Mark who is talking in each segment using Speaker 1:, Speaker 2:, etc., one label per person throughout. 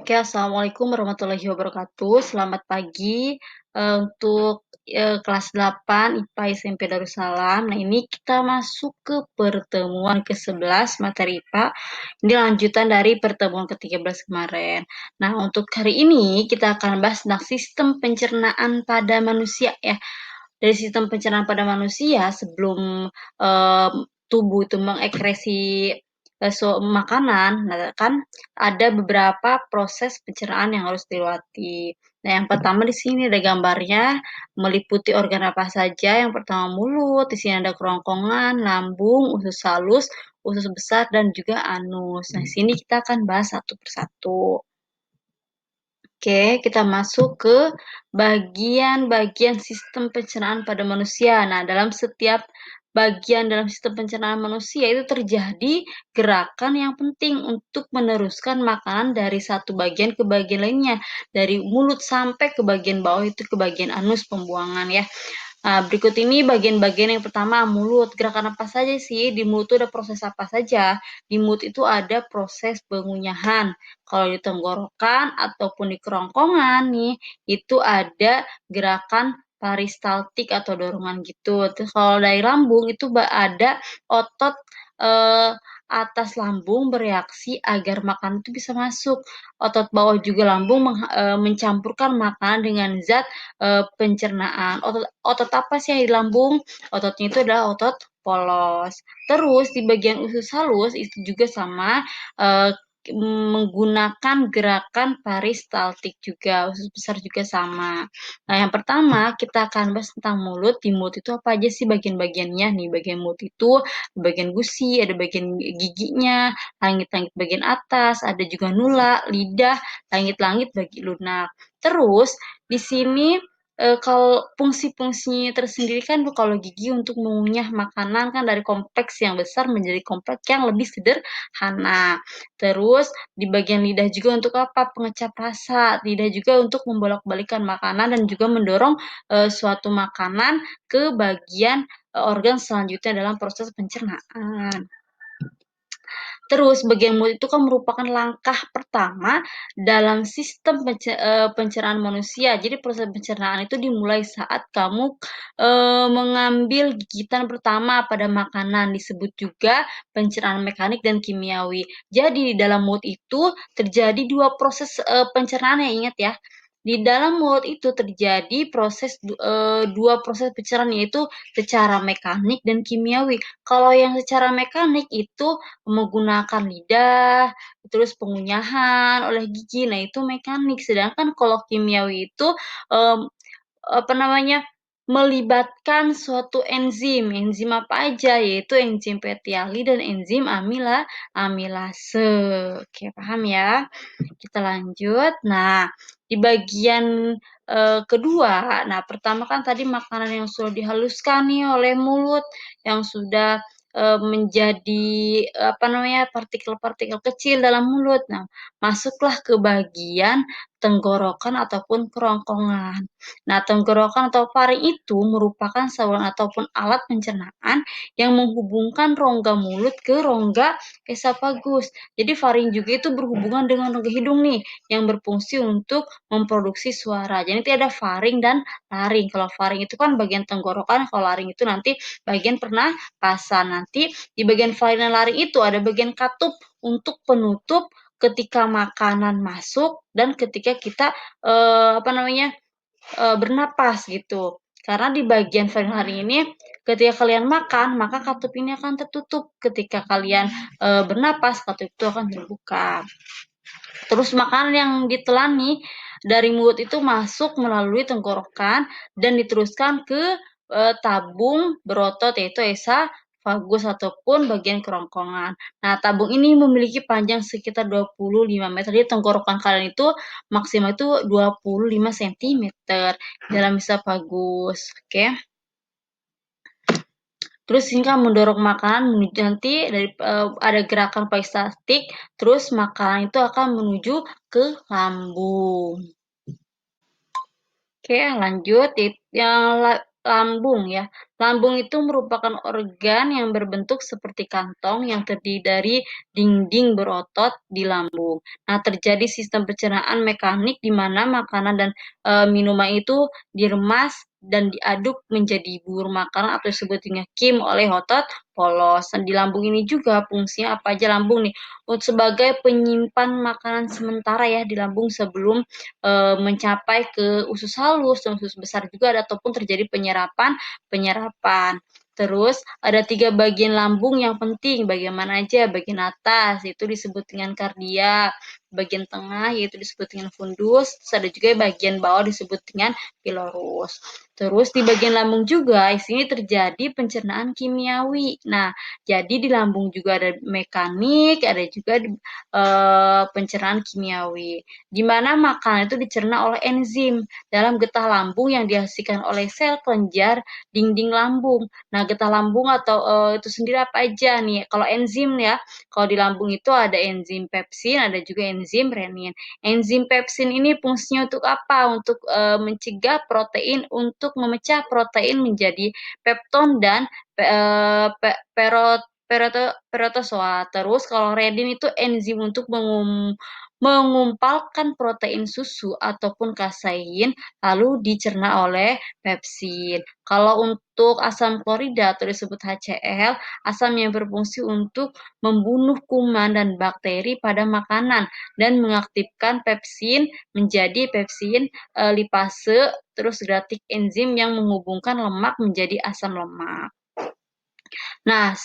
Speaker 1: Oke, assalamualaikum warahmatullahi wabarakatuh. Selamat pagi untuk kelas 8 IPA SMP Darussalam. Nah, ini kita masuk ke pertemuan ke-11 materi IPA. Ini lanjutan dari pertemuan ke-13 kemarin. Nah, untuk hari ini kita akan bahas tentang sistem pencernaan pada manusia ya. Dari sistem pencernaan pada manusia sebelum tubuh itu mengekresi makanan, nah kan ada beberapa proses pencernaan yang harus dilewati. Nah, yang pertama di sini ada gambarnya, meliputi organ apa saja. Yang pertama mulut, di sini ada kerongkongan, lambung, usus halus, usus besar, dan juga anus. Nah, di sini kita akan bahas satu persatu. Oke, kita masuk ke bagian-bagian sistem pencernaan pada manusia. Nah, dalam setiap bagian dalam sistem pencernaan manusia itu terjadi gerakan yang penting untuk meneruskan makanan dari satu bagian ke bagian lainnya. Dari mulut sampai ke bagian bawah itu ke bagian anus pembuangan ya. Nah, berikut ini bagian-bagian yang pertama, mulut. Gerakan apa saja sih? Di mulut itu ada proses apa saja? Di mulut itu ada proses pengunyahan. Kalau di tenggorokan ataupun di kerongkongan nih, itu ada gerakan peristaltik atau dorongan gitu. Terus kalau dari lambung itu ada otot eh, atas lambung bereaksi agar makanan itu bisa masuk. Otot bawah juga lambung mencampurkan makanan dengan zat pencernaan. Otot apa sih yang di lambung? Ototnya itu adalah otot polos. Terus di bagian usus halus itu juga sama, menggunakan gerakan peristaltik juga, usus besar juga sama. Nah, yang pertama kita akan bahas tentang mulut. Di mulut itu apa aja sih bagian-bagiannya nih? Bagian mulut itu bagian gusi, ada bagian giginya, langit-langit bagian atas, ada juga nula, lidah, langit-langit bagi lunak. Terus di sini kalau fungsi-fungsinya tersendiri kan kalau gigi untuk mengunyah makanan kan dari kompleks yang besar menjadi kompleks yang lebih sederhana. Terus di bagian lidah juga untuk apa? Pengecap rasa. Lidah juga untuk membolak-balikan makanan dan juga mendorong suatu makanan ke bagian organ selanjutnya dalam proses pencernaan. Terus bagian mulut itu kan merupakan langkah pertama dalam sistem pencernaan manusia. Jadi proses pencernaan itu dimulai saat kamu mengambil gigitan pertama pada makanan, disebut juga pencernaan mekanik dan kimiawi. Jadi di dalam mulut itu terjadi dua proses pencernaan ya, ingat ya. Di dalam mulut itu terjadi dua proses pencernaan, yaitu secara mekanik dan kimiawi. Kalau yang secara mekanik itu menggunakan lidah, terus pengunyahan oleh gigi, nah itu mekanik. Sedangkan kalau kimiawi itu, apa namanya, melibatkan suatu enzim. Enzim apa aja? Yaitu enzim Peteali dan enzim amilase. Oke, paham ya? Kita lanjut. Nah, di bagian kedua, nah pertama kan tadi makanan yang sudah dihaluskan nih oleh mulut, yang sudah menjadi apa namanya, partikel-partikel kecil dalam mulut. Nah, masuklah ke bagian tenggorokan ataupun kerongkongan. Nah, tenggorokan atau faring itu merupakan saluran ataupun alat pencernaan yang menghubungkan rongga mulut ke rongga esofagus. Jadi faring juga itu berhubungan dengan rongga hidung nih, yang berfungsi untuk memproduksi suara. Jadi nanti ada faring dan laring. Kalau faring itu kan bagian tenggorokan, kalau laring itu nanti bagian pernapasan. Nanti di bagian faring dan laring itu ada bagian katup untuk penutup ketika makanan masuk dan ketika kita apa namanya, bernapas gitu. Karena di bagian faring laring ini ketika kalian makan, maka katup ini akan tertutup. Ketika kalian bernapas, katup itu akan terbuka. Terus makanan yang ditelan nih dari mulut itu masuk melalui tenggorokan dan diteruskan ke tabung berotot, yaitu esofagus ataupun bagian kerongkongan. Nah, tabung ini memiliki panjang sekitar 25 meter. Jadi tenggorokan kalian itu maksimal itu 25 sentimeter dalam esofagus. Oke. Terus hingga mendorong makanan menuju nanti dari ada gerakan peristaltik, terus makanan itu akan menuju ke lambung. Oke, lanjut yang lambung ya. Lambung itu merupakan organ yang berbentuk seperti kantong yang terdiri dari dinding berotot di lambung. Nah, terjadi sistem pencernaan mekanik di mana makanan dan minuman itu diremas dan diaduk menjadi bubur makanan atau disebut dengan kim oleh otot polos. Dan di lambung ini juga fungsinya apa aja lambung nih? Sebagai penyimpan makanan sementara ya di lambung sebelum mencapai ke usus halus dan usus besar juga ada ataupun terjadi penyerapan. Terus ada 3 bagian lambung yang penting, bagian mana aja? Bagian atas itu disebut dengan kardia, bagian tengah yaitu disebut dengan fundus, terus ada juga bagian bawah disebut dengan pilorus. Terus di bagian lambung juga di sini terjadi pencernaan kimiawi. Nah, jadi di lambung juga ada mekanik, ada juga pencernaan kimiawi. Di mana makanan itu dicerna oleh enzim dalam getah lambung yang dihasilkan oleh sel kelenjar dinding lambung. Nah, getah lambung atau itu sendiri apa aja nih? Kalau enzim ya, kalau di lambung itu ada enzim pepsin, ada juga enzim renin. Enzim pepsin ini fungsinya untuk apa? Untuk mencegah protein untuk memecah protein menjadi pepton dan pe, eee, pe, perot perotozoa. Terus kalau renin itu enzim untuk mengumpalkan protein susu ataupun kasein lalu dicerna oleh pepsin. Kalau untuk asam klorida atau disebut HCl, asam yang berfungsi untuk membunuh kuman dan bakteri pada makanan dan mengaktifkan pepsin menjadi pepsin lipase, terus gratik enzim yang menghubungkan lemak menjadi asam lemak. Nah,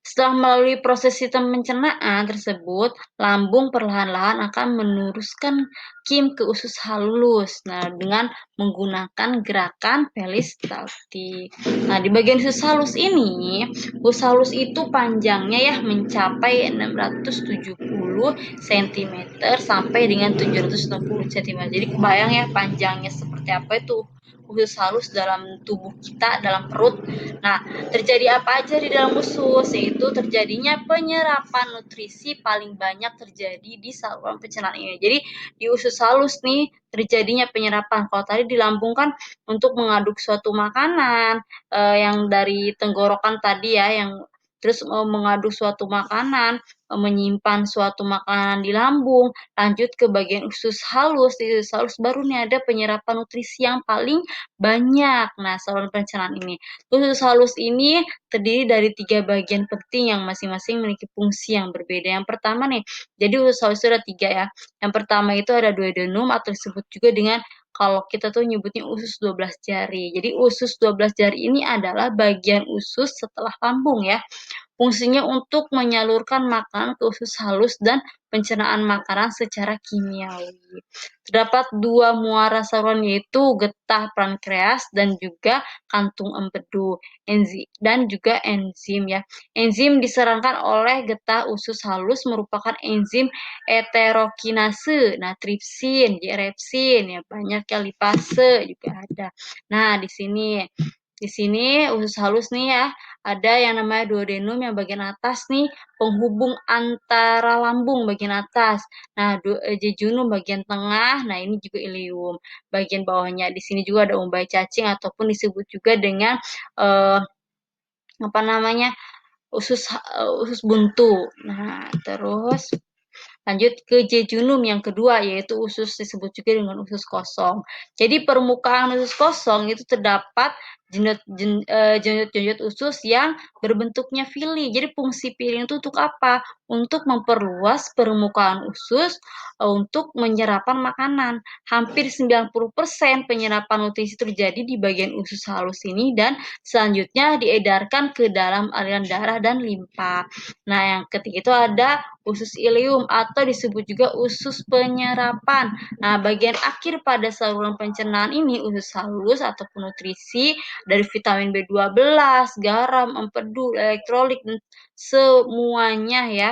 Speaker 1: setelah melalui proses sistem pencernaan tersebut, lambung perlahan-lahan akan meneruskan kim ke usus halus. Nah, dengan menggunakan gerakan peristaltik. Nah, di bagian usus halus ini, usus halus itu panjangnya ya mencapai 670 cm sampai dengan 760 cm. Jadi kebayang ya panjangnya seperti apa itu usus halus dalam tubuh kita, dalam perut. Nah, terjadi apa aja di dalam usus? Yaitu terjadinya penyerapan nutrisi paling banyak terjadi di saluran pencernaan ini. Jadi di usus halus nih terjadinya penyerapan. Kalau tadi di lambung kan untuk mengaduk suatu makanan yang dari tenggorokan tadi ya, yang terus mengaduk suatu makanan, menyimpan suatu makanan di lambung, lanjut ke bagian usus halus. Di usus halus baru nih ada penyerapan nutrisi yang paling banyak. Nah, saluran pencernaan ini. Usus halus ini terdiri dari 3 bagian penting yang masing-masing memiliki fungsi yang berbeda. Yang pertama nih, jadi usus halus itu ada 3 ya. Yang pertama itu ada duodenum atau disebut juga dengan kalau kita tuh nyebutnya usus 12 jari. Jadi usus 12 jari ini adalah bagian usus setelah lambung ya. Fungsinya untuk menyalurkan makanan ke usus halus dan pencernaan makanan secara kimiawi. Terdapat 2 muara saluran yaitu getah pankreas dan juga kantung empedu dan juga enzim ya. Enzim diserangkan oleh getah usus halus merupakan enzim heterokinase, nah tripsin, repsin ya banyak ya lipase juga ada. Nah, di sini usus halus nih ya, ada yang namanya duodenum yang bagian atas nih, penghubung antara lambung bagian atas. Nah, jejunum bagian tengah, nah ini juga ileum bagian bawahnya. Di sini juga ada umbai cacing ataupun disebut juga dengan apa namanya? Usus buntu. Nah, terus lanjut ke jejunum yang kedua, yaitu usus disebut juga dengan usus kosong. Jadi permukaan usus kosong itu terdapat jenut-jenut usus yang berbentuknya fili. Jadi fungsi fili itu untuk apa? Untuk memperluas permukaan usus untuk menyerapan makanan. Hampir 90% penyerapan nutrisi terjadi di bagian usus halus ini dan selanjutnya diedarkan ke dalam aliran darah dan limpa. Nah, yang ketiga itu ada usus ileum atau disebut juga usus penyerapan. Nah, bagian akhir pada saluran pencernaan ini usus halus ataupun nutrisi dari vitamin B12, garam, empedu, elektrolit dan semuanya ya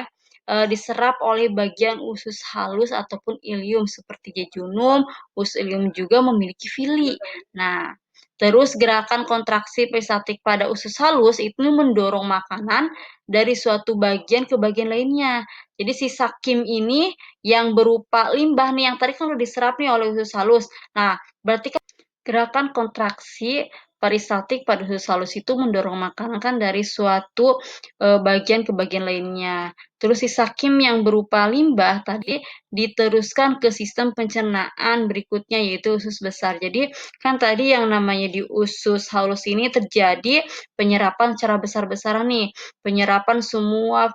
Speaker 1: diserap oleh bagian usus halus ataupun ileum seperti jejunum. Usus ileum juga memiliki villi. Nah, terus gerakan kontraksi peristaltik pada usus halus itu mendorong makanan dari suatu bagian ke bagian lainnya. Jadi si sakim ini yang berupa limbah nih yang tadi kan udah diserap nih oleh usus halus. Nah, berarti kan gerakan kontraksi peristaltik pada usus halus itu mendorong makanan kan dari suatu, bagian ke bagian lainnya. Terus sisa kim yang berupa limbah tadi diteruskan ke sistem pencernaan berikutnya yaitu usus besar. Jadi kan tadi yang namanya di usus halus ini terjadi penyerapan secara besar-besaran nih, penyerapan semua,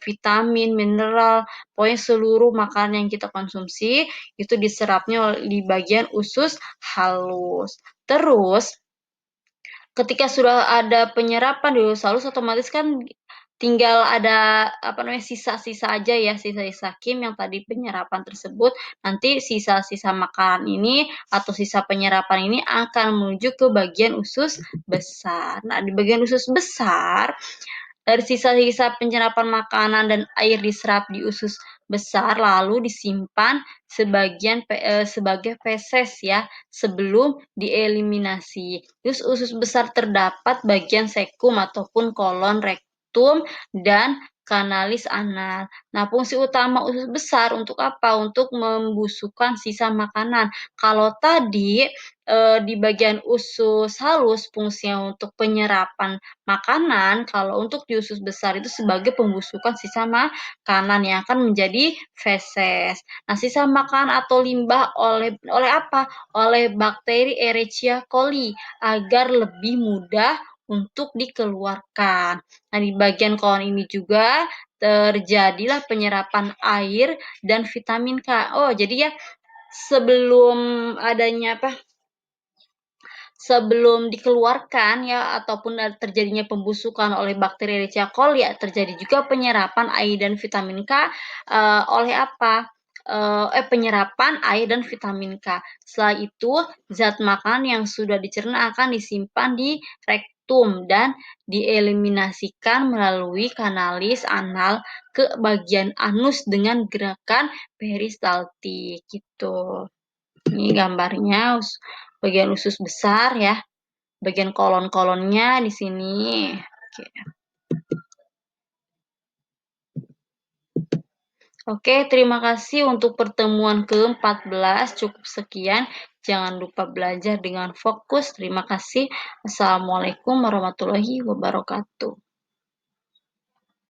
Speaker 1: vitamin, mineral, pokoknya seluruh makanan yang kita konsumsi itu diserapnya di bagian usus halus. Terus ketika sudah ada penyerapan di usus halus otomatis kan tinggal ada sisa-sisa aja ya, sisa-sisa kim yang tadi penyerapan tersebut, nanti sisa-sisa makanan ini atau sisa penyerapan ini akan menuju ke bagian usus besar. Nah, di bagian usus besar dari sisa-sisa penyerapan makanan dan air diserap di usus besar lalu disimpan sebagai feses ya, sebelum dieliminasi. Terus usus besar terdapat bagian sekum ataupun kolon, rektum, dan kanalis anal. Nah, fungsi utama usus besar untuk apa? Untuk membusukkan sisa makanan. Kalau tadi, di bagian usus halus fungsinya untuk penyerapan makanan, kalau untuk di usus besar itu sebagai pembusukan sisa makanan yang akan menjadi feses. Nah, sisa makanan atau limbah oleh apa? Oleh bakteri Escherichia coli agar lebih mudah untuk dikeluarkan. Nah, di bagian kolon ini juga terjadilah penyerapan air dan vitamin K. Oh, jadi ya sebelum adanya sebelum dikeluarkan ya ataupun terjadinya pembusukan oleh bakteri Escherichia coli ya terjadi juga penyerapan air dan vitamin K, oleh apa? Penyerapan air dan vitamin K. Setelah itu zat makanan yang sudah dicerna akan disimpan di rektum dan dieliminasikan melalui kanalis anal ke bagian anus dengan gerakan peristaltik gitu. Ini gambarnya bagian usus besar ya, bagian kolon-kolonnya di sini. Oke. Oke, terima kasih untuk pertemuan ke-14. Cukup sekian. Jangan lupa belajar dengan fokus. Terima kasih. Assalamualaikum warahmatullahi wabarakatuh.